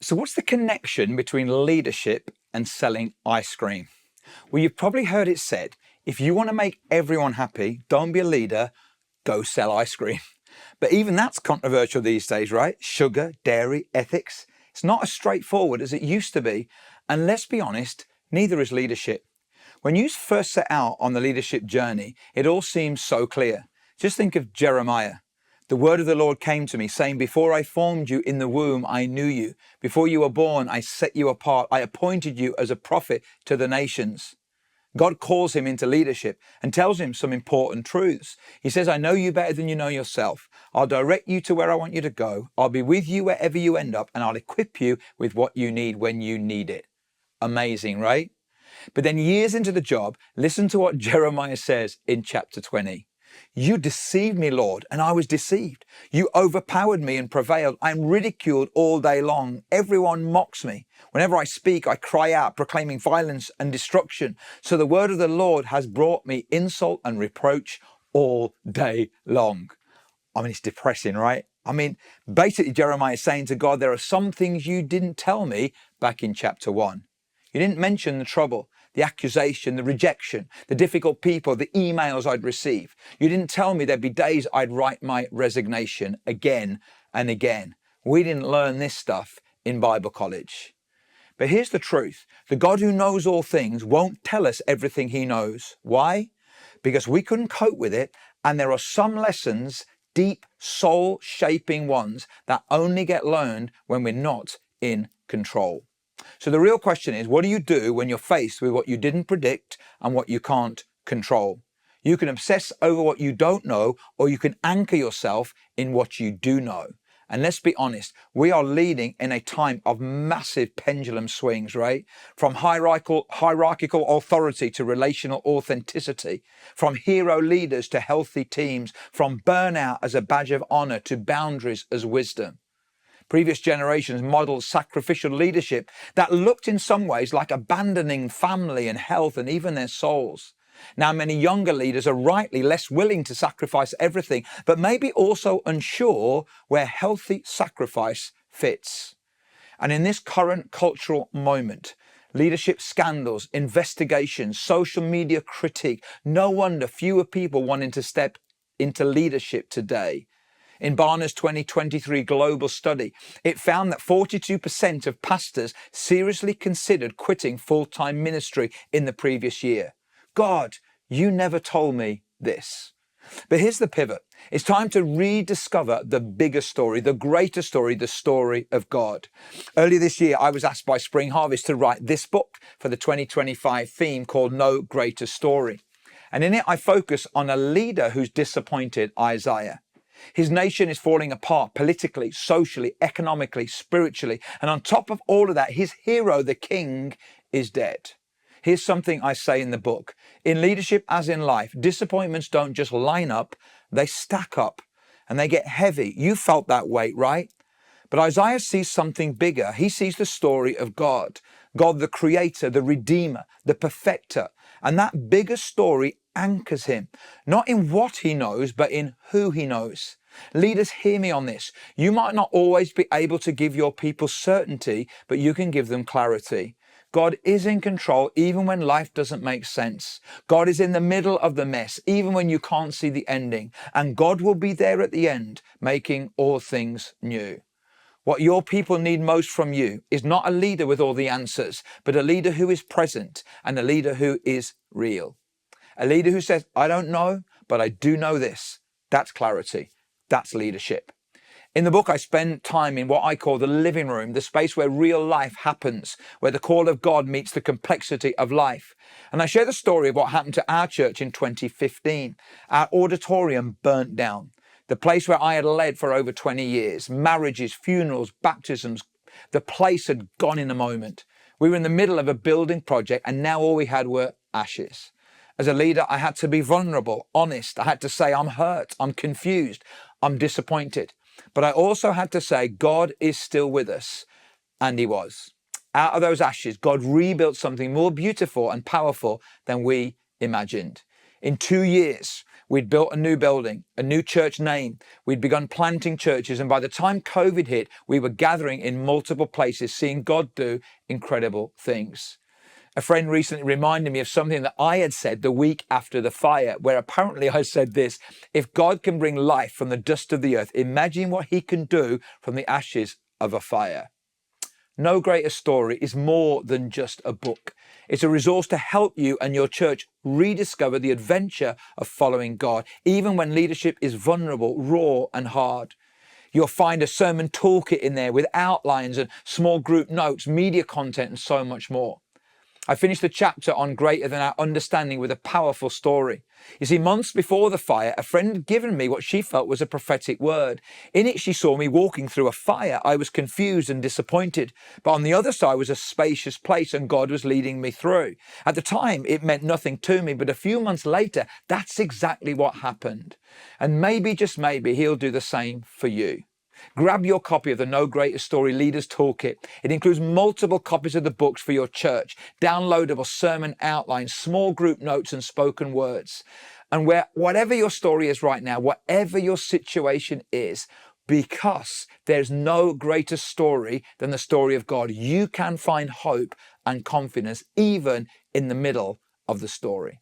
So what's the connection between leadership and selling ice cream? Well, you've probably heard it said, if you want to make everyone happy, don't be a leader, go sell ice cream. But even that's controversial these days, right? Sugar, dairy, ethics. It's not as straightforward as it used to be. And let's be honest, neither is leadership. When you first set out on the leadership journey, it all seems so clear. Just think of Jeremiah. The word of the Lord came to me, saying, before I formed you in the womb, I knew you. Before you were born, I set you apart. I appointed you as a prophet to the nations. God calls him into leadership and tells him some important truths. He says, I know you better than you know yourself. I'll direct you to where I want you to go. I'll be with you wherever you end up, and I'll equip you with what you need when you need it. Amazing, right? But then years into the job, listen to what Jeremiah says in chapter 20. You deceived me, Lord, and I was deceived. You overpowered me and prevailed. I'm ridiculed all day long. Everyone mocks me. Whenever I speak, I cry out, proclaiming violence and destruction. So the word of the Lord has brought me insult and reproach all day long. I mean, it's depressing, right? I mean, basically Jeremiah is saying to God, there are some things you didn't tell me back in chapter 1. You didn't mention the trouble, the accusation, the rejection, the difficult people, the emails I'd receive. You didn't tell me there'd be days I'd write my resignation again and again. We didn't learn this stuff in Bible college. But here's the truth. The God who knows all things won't tell us everything he knows. Why? Because we couldn't cope with it. And there are some lessons, deep soul-shaping ones, that only get learned when we're not in control. So the real question is, what do you do when you're faced with what you didn't predict and what you can't control? You can obsess over what you don't know, or you can anchor yourself in what you do know. And let's be honest, we are leading in a time of massive pendulum swings, right? From hierarchical authority to relational authenticity, from hero leaders to healthy teams, from burnout as a badge of honor to boundaries as wisdom. Previous generations modeled sacrificial leadership that looked in some ways like abandoning family and health and even their souls. Now, many younger leaders are rightly less willing to sacrifice everything, but maybe also unsure where healthy sacrifice fits. And in this current cultural moment, leadership scandals, investigations, social media critique, no wonder fewer people wanting to step into leadership today. In Barna's 2023 global study, it found that 42% of pastors seriously considered quitting full-time ministry in the previous year. God, you never told me this. But here's the pivot. It's time to rediscover the bigger story, the greater story, the story of God. Earlier this year, I was asked by Spring Harvest to write this book for the 2025 theme called No Greater Story. And in it, I focus on a leader who's disappointed Isaiah. His nation is falling apart politically, socially, economically, spiritually. And on top of all of that, his hero, the king, is dead. Here's something I say in the book. In leadership as in life, disappointments don't just line up, they stack up and they get heavy. You felt that weight, right? But Isaiah sees something bigger. He sees the story of God, God the creator, the redeemer, the perfecter. And that bigger story anchors him, not in what he knows, but in who he knows. Leaders, hear me on this. You might not always be able to give your people certainty, but you can give them clarity. God is in control even when life doesn't make sense. God is in the middle of the mess, even when you can't see the ending. And God will be there at the end, making all things new. What your people need most from you is not a leader with all the answers, but a leader who is present and a leader who is real. A leader who says, I don't know, but I do know this. That's clarity. That's leadership. In the book, I spend time in what I call the living room, the space where real life happens, where the call of God meets the complexity of life. And I share the story of what happened to our church in 2015. Our auditorium burnt down. The place where I had led for over 20 years, marriages, funerals, baptisms, the place had gone in a moment. We were in the middle of a building project and now all we had were ashes. As a leader, I had to be vulnerable, honest. I had to say, I'm hurt, I'm confused, I'm disappointed. But I also had to say, God is still with us. And he was. Out of those ashes, God rebuilt something more beautiful and powerful than we imagined. In 2 years, we'd built a new building, a new church name. We'd begun planting churches. And by the time COVID hit, we were gathering in multiple places, seeing God do incredible things. A friend recently reminded me of something that I had said the week after the fire, where apparently I said this: if God can bring life from the dust of the earth, imagine what he can do from the ashes of a fire. No Greater Story is more than just a book. It's a resource to help you and your church rediscover the adventure of following God, even when leadership is vulnerable, raw, and hard. You'll find a sermon toolkit in there with outlines and small group notes, media content, and so much more. I finished the chapter on greater than our understanding with a powerful story. You see, months before the fire, a friend had given me what she felt was a prophetic word. In it, she saw me walking through a fire. I was confused and disappointed, but on the other side was a spacious place and God was leading me through. At the time, it meant nothing to me, but a few months later, that's exactly what happened. And maybe, just maybe, he'll do the same for you. Grab your copy of the No Greater Story Leaders Toolkit. It includes multiple copies of the books for your church, downloadable sermon outlines, small group notes, and spoken words. And whatever your story is right now, whatever your situation is, because there's no greater story than the story of God, you can find hope and confidence even in the middle of the story.